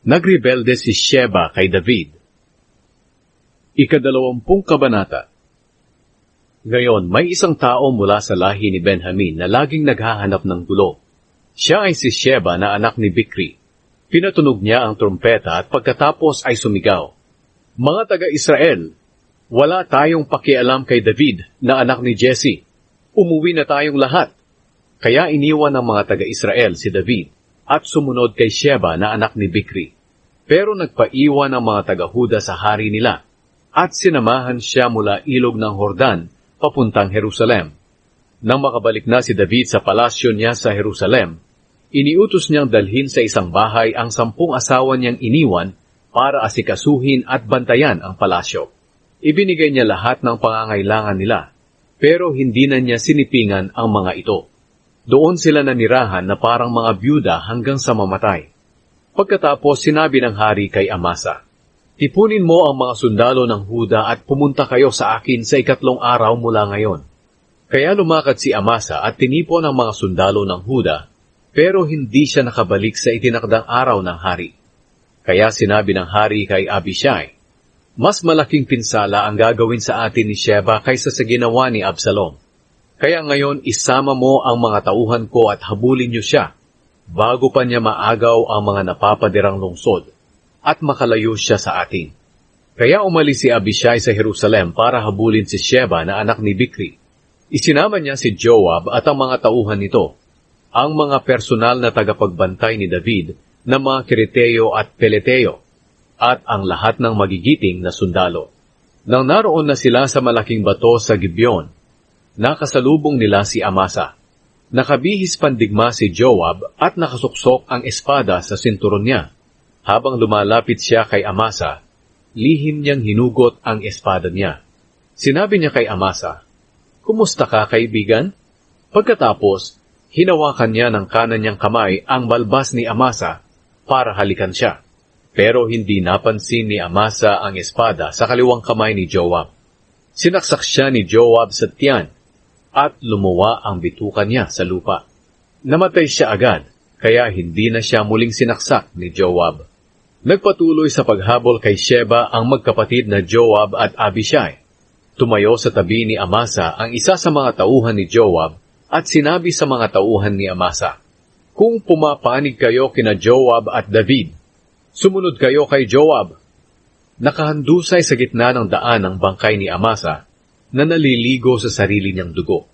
Nagrebelde si Sheba kay David. Ika-20 kabanata. Ngayon, may isang tao mula sa lahi ni Benjamin na laging naghahanap ng gulo. Siya ay si Sheba na anak ni Bikri. Pinatunog niya ang trumpeta at pagkatapos ay sumigaw, "Mga taga-Israel, wala tayong pakialam kay David na anak ni Jesse. Umuwi na tayong lahat." Kaya iniwan ng mga taga-Israel si David at sumunod kay Sheba na anak ni Bikri. Pero nagpaiwan ang mga taga-Huda sa hari nila at sinamahan siya mula ilog ng Hordan papuntang Jerusalem. Nang makabalik na si David sa palasyo niya sa Jerusalem, iniutos niyang dalhin sa isang bahay ang 10 asawa niyang iniwan para asikasuhin at bantayan ang palasyo. Ibinigay niya lahat ng pangangailangan nila, pero hindi na niya sinipingan ang mga ito. Doon sila nanirahan na parang mga byuda hanggang sa mamatay. Pagkatapos sinabi ng hari kay Amasa, "Tipunin mo ang mga sundalo ng Huda at pumunta kayo sa akin sa 3 araw mula ngayon." Kaya lumakad si Amasa at tinipon ang mga sundalo ng Huda, pero hindi siya nakabalik sa itinakdang araw ng hari. Kaya sinabi ng hari kay Abishai, "Mas malaking pinsala ang gagawin sa atin ni Sheba kaysa sa ginawa ni Absalom. Kaya ngayon isama mo ang mga tauhan ko at habulin niyo siya, bago pa niya maagaw ang mga napapadirang lungsod, at makalayo siya sa atin." Kaya umalis si Abishai sa Jerusalem para habulin si Sheba na anak ni Bikri. Isinama niya si Joab at ang mga tauhan nito, ang mga personal na tagapagbantay ni David na mga Kereteo at Peleteo, at ang lahat ng magigiting na sundalo. Nang naroon na sila sa malaking bato sa Gibeon, nakasalubong nila si Amasa. Nakabihis pandigma si Joab at nakasuksok ang espada sa sinturon niya. Habang lumalapit siya kay Amasa, lihim niyang hinugot ang espada niya. Sinabi niya kay Amasa, "Kumusta ka, kaibigan?" Pagkatapos, hinawakan niya ng kanan niyang kamay ang balbas ni Amasa para halikan siya. Pero hindi napansin ni Amasa ang espada sa kaliwang kamay ni Joab. Sinaksak siya ni Joab sa tiyan at lumuwa ang bituka niya sa lupa. Namatay siya agad, kaya hindi na siya muling sinaksak ni Joab. Nagpatuloy sa paghabol kay Sheba ang magkapatid na Joab at Abishai. Tumayo sa tabi ni Amasa ang isa sa mga tauhan ni Joab at sinabi sa mga tauhan ni Amasa, "Kung pumapanig kayo kina Joab at David, sumunod kayo kay Joab." Nakahandusay sa gitna ng daan ang bangkay ni Amasa na naliligo sa sarili niyang dugo.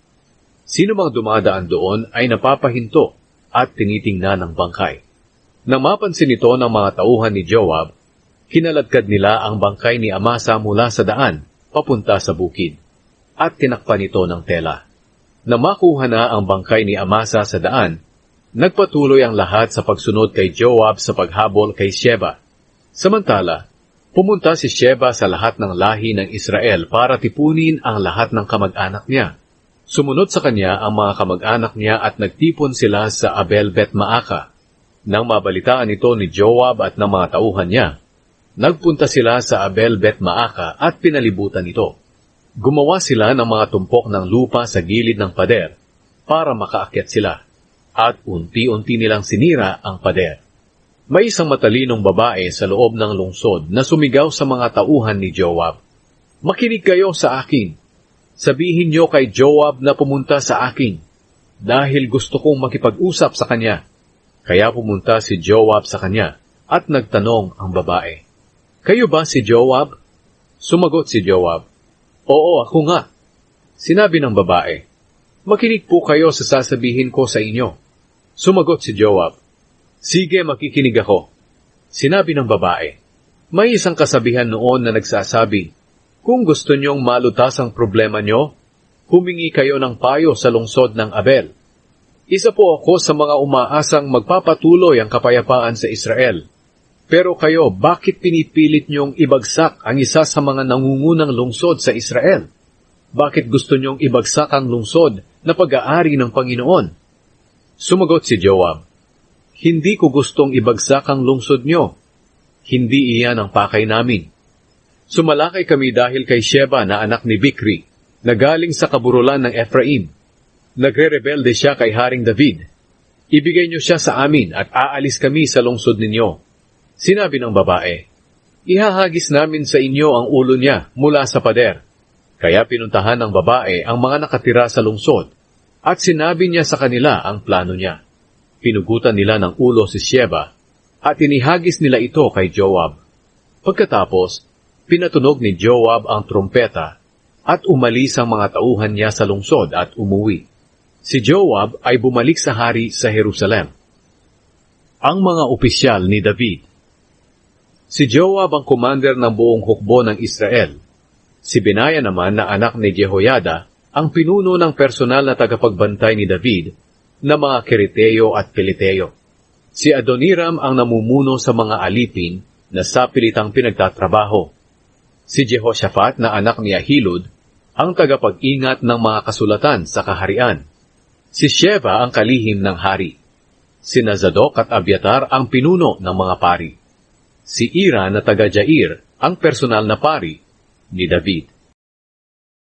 Sino mang dumadaan doon ay napapahinto at tinitingnan ng bangkay. Nang mapansin ito ng mga tauhan ni Joab, kinaladkad nila ang bangkay ni Amasa mula sa daan papunta sa bukid at tinakpan ito ng tela. Nang makuha na ang bangkay ni Amasa sa daan, nagpatuloy ang lahat sa pagsunod kay Joab sa paghabol kay Sheba. Samantala, pumunta si Sheba sa lahat ng lahi ng Israel para tipunin ang lahat ng kamag-anak niya. Sumunod sa kanya ang mga kamag-anak niya at nagtipon sila sa Abel Bet-Maaka. Nang mabalitaan ito ni Joab at ng mga tauhan niya, nagpunta sila sa Abel Bet-Maaka at pinalibutan ito. Gumawa sila ng mga tumpok ng lupa sa gilid ng pader para makaakyat sila, at unti-unti nilang sinira ang pader. May isang matalinong babae sa loob ng lungsod na sumigaw sa mga tauhan ni Joab, "Makinig kayo sa akin. Sabihin niyo kay Joab na pumunta sa akin, dahil gusto kong makipag-usap sa kanya." Kaya pumunta si Joab sa kanya, at nagtanong ang babae, "Kayo ba si Joab?" Sumagot si Joab, "Oo, ako nga." Sinabi ng babae, "Makinig po kayo sa sasabihin ko sa inyo." Sumagot si Joab, "Sige, makikinig ako." Sinabi ng babae, "May isang kasabihan noon na nagsasabi, kung gusto niyong malutas ang problema niyo, humingi kayo ng payo sa lungsod ng Abel. Isa po ako sa mga umaasang magpapatuloy ang kapayapaan sa Israel. Pero kayo, bakit pinipilit niyong ibagsak ang isa sa mga nangungunang lungsod sa Israel? Bakit gusto niyong ibagsak ang lungsod na pag-aari ng Panginoon?" Sumagot si Joab, "Hindi ko gustong ibagsak ang lungsod niyo. Hindi iyan ang pakay namin. Sumalakay kami dahil kay Sheba na anak ni Bikri, na galing sa kaburulan ng Ephraim. Nagre-rebelde siya kay Haring David. Ibigay niyo siya sa amin at aalis kami sa lungsod ninyo. Sinabi ng babae, "Ihahagis namin sa inyo ang ulo niya mula sa pader." Kaya pinuntahan ng babae ang mga nakatira sa lungsod at sinabi niya sa kanila ang plano niya. Pinugutan nila ng ulo si Sheba at inihagis nila ito kay Joab. Pagkatapos, pinatunog ni Joab ang trumpeta at umalis ang mga tauhan niya sa lungsod at umuwi. Si Joab ay bumalik sa hari sa Jerusalem. Ang mga opisyal ni David. Si Joab ang commander ng buong hukbo ng Israel. Si Benaya naman na anak ni Jehoiada ang pinuno ng personal na tagapagbantay ni David na mga Kereteo at Peliteo. Si Adoniram ang namumuno sa mga alipin na sa pilitang pinagtatrabaho. Si Jehoshaphat na anak ni Ahilud ang tagapag-ingat ng mga kasulatan sa kaharian. Si Sheba ang kalihim ng hari. Sina Zadok at Abiatar ang pinuno ng mga pari. Si Ira na taga Jair ang personal na pari ni David.